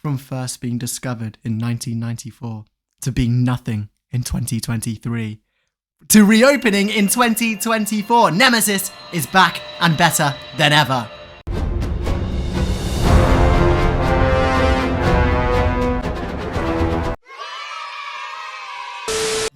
from first being discovered in 1994 to being nothing in 2023 to reopening in 2024. Nemesis is back and better than ever.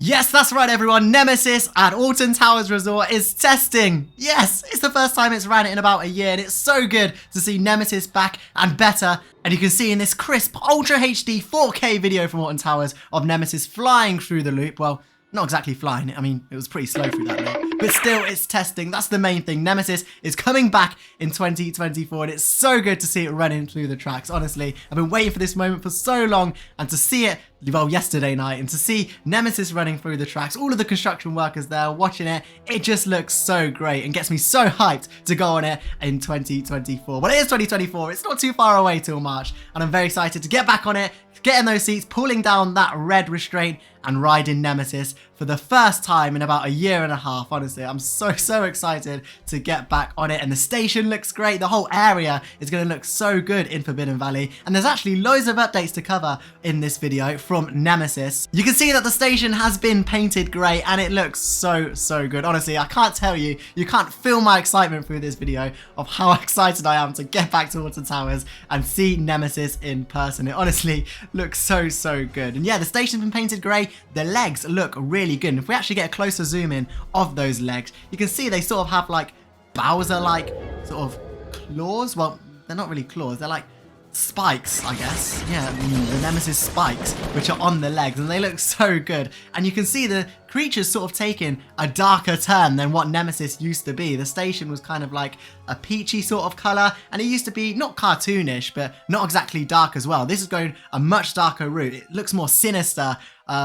Yes, that's right everyone, Nemesis at Alton Towers Resort is testing. Yes, it's the first time it's ran it in about a year and it's so good to see Nemesis back and better. And you can see in this crisp Ultra HD 4K video from Alton Towers of Nemesis flying through the loop. Well, not exactly flying, I mean, it was pretty slow through that loop. But still, it's testing, that's the main thing. Nemesis is coming back in 2024 and it's so good to see it running through the tracks. Honestly, I've been waiting for this moment for so long and to see it, well, yesterday night, and to see Nemesis running through the tracks, all of the construction workers there watching it, it just looks so great and gets me so hyped to go on it in 2024. Well, it is 2024, it's not too far away till March, and I'm very excited to get back on it, get in those seats, pulling down that red restraint and riding Nemesis for the first time in about a year and a half. Honestly, I'm so excited to get back on it, and the station looks great. The whole area is going to look so good in Forbidden Valley, and there's actually loads of updates to cover in this video from Nemesis. You can see that the station has been painted grey and it looks so good. Honestly, I can't tell you, you can't feel my excitement through this video of how excited I am to get back to Alton Towers and see Nemesis in person. It honestly looks so good. And yeah, the station's been painted grey. The legs look really good. And if we actually get a closer zoom in of those legs, you can see they sort of have like Bowser-like sort of claws. Well, they're not really claws. They're like spikes, I guess. Yeah, the Nemesis spikes, which are on the legs, and they look so good. And you can see the creature's sort of taken a darker turn than what Nemesis used to be. The station was kind of like a peachy sort of colour, and it used to be not cartoonish, but not exactly dark as well. This is going a much darker route. It looks more sinister,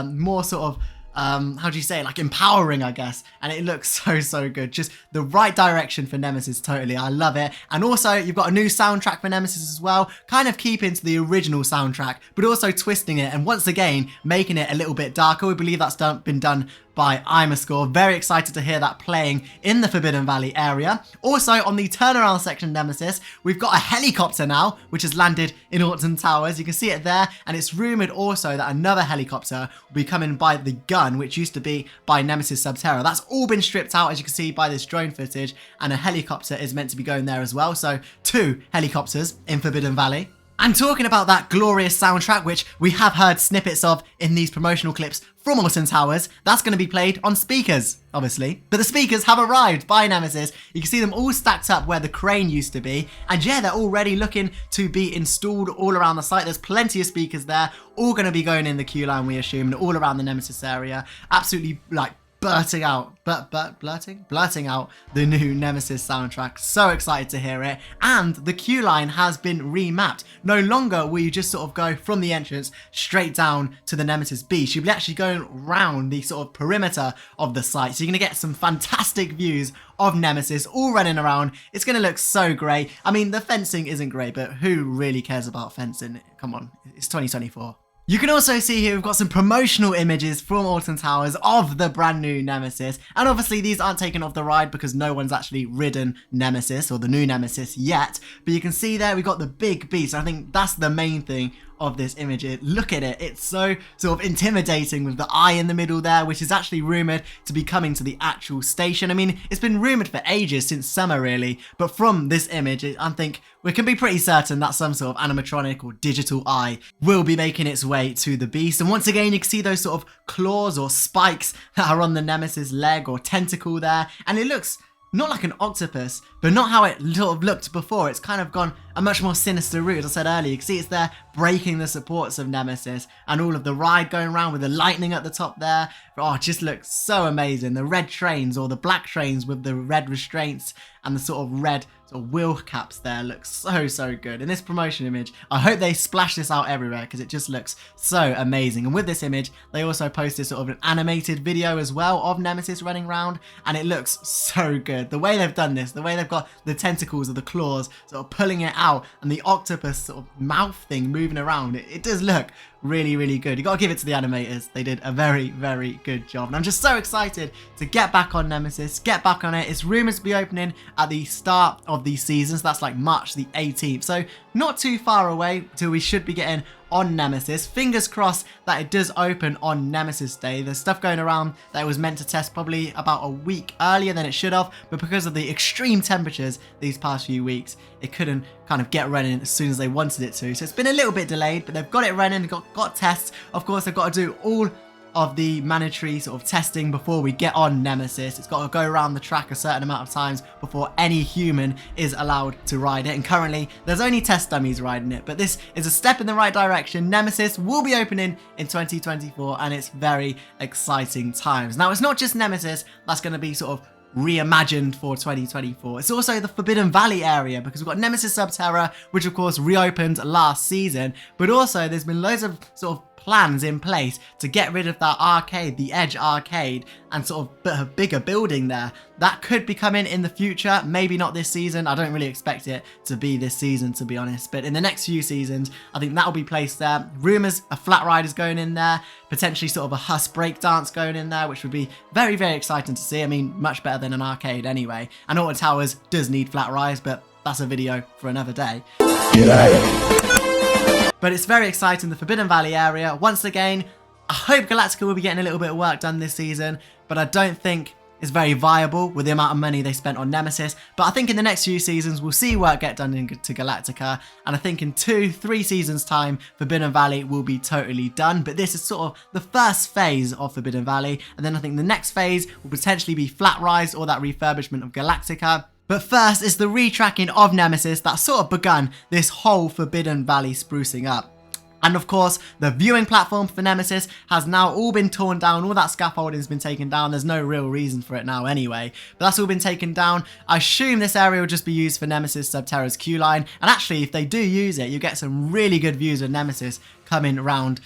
more sort of how do you say, like empowering, I guess, and it looks so good. Just the right direction for Nemesis, totally. I love it. And also you've got a new soundtrack for Nemesis as well, kind of keeping to the original soundtrack, but also twisting it and once again making it a little bit darker. We believe that's been done by Imascore. Very excited to hear that playing in the Forbidden Valley area. Also on the turnaround section of Nemesis, we've got a helicopter now, which has landed in Alton Towers. You can see it there, and it's rumoured also that another helicopter will be coming by the gun, which used to be by Nemesis Subterra. That's all been stripped out, as you can see by this drone footage, and a helicopter is meant to be going there as well. So 2 helicopters in Forbidden Valley. And talking about that glorious soundtrack, which we have heard snippets of in these promotional clips from Alton Towers, that's going to be played on speakers, obviously. But the speakers have arrived by Nemesis. You can see them all stacked up where the crane used to be. And yeah, they're already looking to be installed all around the site. There's plenty of speakers there, all going to be going in the queue line, we assume, and all around the Nemesis area. Absolutely, like, blurting out the new Nemesis soundtrack. So excited to hear it. And the queue line has been remapped. No longer will you just sort of go from the entrance straight down to the Nemesis beach. You'll be actually going round the sort of perimeter of the site. So you're going to get some fantastic views of Nemesis all running around. It's going to look so great. I mean, the fencing isn't great, but who really cares about fencing? Come on, it's 2024. You can also see here we've got some promotional images from Alton Towers of the brand new Nemesis. And obviously these aren't taken off the ride because no one's actually ridden Nemesis or the new Nemesis yet. But you can see there we've got the big beast. I think that's the main thing of this image. Look at it, it's so sort of intimidating with the eye in the middle there, which is actually rumoured to be coming to the actual station. I mean, it's been rumoured for ages, since summer really, but from this image I think we can be pretty certain that some sort of animatronic or digital eye will be making its way to the beast. And once again you can see those sort of claws or spikes that are on the Nemesis leg or tentacle there, and it looks not like an octopus, but not how it sort of looked before. It's kind of gone a much more sinister route, as I said earlier. You can see it's there breaking the supports of Nemesis, and all of the ride going around with the lightning at the top there. Oh, it just looks so amazing. The red trains or the black trains with the red restraints and the sort of red sort of wheel caps there looks so good. In this promotion image, I hope they splash this out everywhere because it just looks so amazing. And with this image, they also posted sort of an animated video as well of Nemesis running around, and it looks so good. The way they've done this, the way they've got the tentacles or the claws sort of pulling it out and the octopus sort of mouth thing moving around, it does look really good. You got to give it to the animators. They did a very good job, and I'm just so excited to get back on Nemesis, get back on it. It's rumours to be opening at the start of of these seasons. That's like March the 18th. So not too far away till we should be getting on Nemesis. Fingers crossed that it does open on Nemesis Day. There's stuff going around that it was meant to test probably about a week earlier than it should have, but because of the extreme temperatures these past few weeks, it couldn't kind of get running as soon as they wanted it to. So it's been a little bit delayed, but they've got it running, got tests. Of course, they've got to do all of the mandatory sort of testing before we get on Nemesis. It's got to go around the track a certain amount of times before any human is allowed to ride it, and currently there's only test dummies riding it, but this is a step in the right direction. Nemesis will be opening in 2024 and it's very exciting times. Now, it's not just Nemesis that's going to be sort of reimagined for 2024. It's also the Forbidden Valley area, because we've got Nemesis Subterra, which of course reopened last season, but also there's been loads of sort of plans in place to get rid of that arcade, the Edge arcade, and sort of put a bigger building there. That could be coming in the future, maybe not this season. I don't really expect it to be this season, to be honest, but in the next few seasons, I think that will be placed there. Rumours a flat ride is going in there, potentially sort of a Huss breakdance going in there, which would be very, very exciting to see. I mean, much better than an arcade anyway. And Alton Towers does need flat rides, but that's a video for another day. But it's very exciting, the Forbidden Valley area. Once again, I hope Galactica will be getting a little bit of work done this season, but I don't think it's very viable with the amount of money they spent on Nemesis. But I think in the next few seasons, we'll see work get done to Galactica. And I think in 2-3 seasons time, Forbidden Valley will be totally done. But this is sort of the first phase of Forbidden Valley. And then I think the next phase will potentially be flat rides or that refurbishment of Galactica. But first, it's the retracking of Nemesis that's sort of begun this whole Forbidden Valley sprucing up. And of course, the viewing platform for Nemesis has now all been torn down. All that scaffolding has been taken down. There's no real reason for it now anyway. But that's all been taken down. I assume this area will just be used for Nemesis Subterra's queue line. And actually, if they do use it, you get some really good views of Nemesis coming around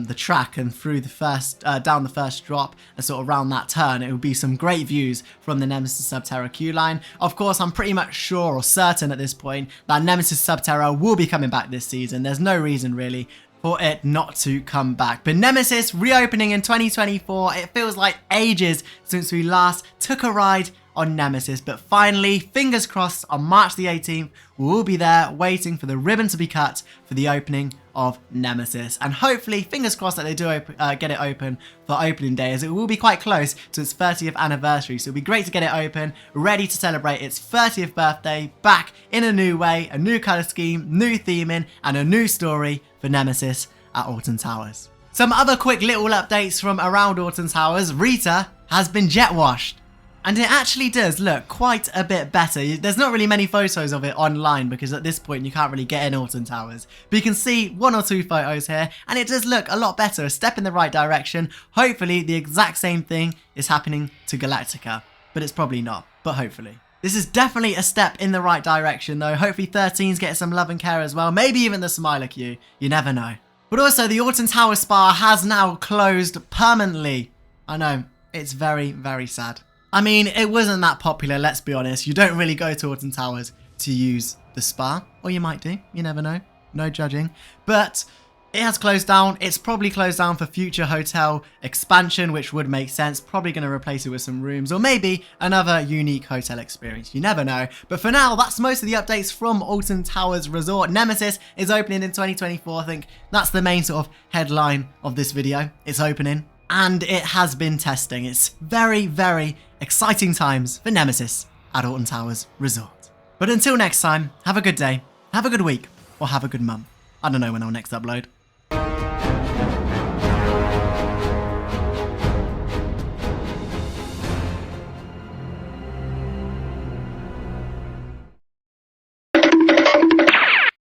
the track and through the first down the first drop and sort of around that turn. It would be some great views from the Nemesis Subterra queue line. Of course, I'm pretty much sure or certain at this point that Nemesis Subterra will be coming back this season. There's no reason really for it not to come back. But Nemesis reopening in 2024, it feels like ages since we last took a ride on Nemesis, but finally, fingers crossed, on March the 18th, we'll be there waiting for the ribbon to be cut for the opening of Nemesis. And hopefully, fingers crossed that they do get it open for opening day, as it will be quite close to its 30th anniversary. So it'll be great to get it open, ready to celebrate its 30th birthday, back in a new way, a new colour scheme, new theming, and a new story for Nemesis at Alton Towers. Some other quick little updates from around Alton Towers. Rita has been jet washed. And it actually does look quite a bit better. There's not really many photos of it online because at this point you can't really get in Alton Towers. But you can see 1 or 2 photos here and it does look a lot better, a step in the right direction. Hopefully the exact same thing is happening to Galactica. But it's probably not, but hopefully. This is definitely a step in the right direction though. Hopefully 13's get some love and care as well. Maybe even the Smiler queue. You never know. But also the Alton Towers Spa has now closed permanently. I know, it's very, very sad. I mean, it wasn't that popular, let's be honest. You don't really go to Alton Towers to use the spa, or you might do, you never know, no judging. But it has closed down. It's probably closed down for future hotel expansion, which would make sense. Probably going to replace it with some rooms, or maybe another unique hotel experience, you never know. But for now, that's most of the updates from Alton Towers Resort. Nemesis is opening in 2024, I think that's the main sort of headline of this video. It's opening. And it has been testing. It's very, very exciting times for Nemesis at Alton Towers Resort. But until next time, have a good day, have a good week, or have a good month. I don't know when I'll next upload.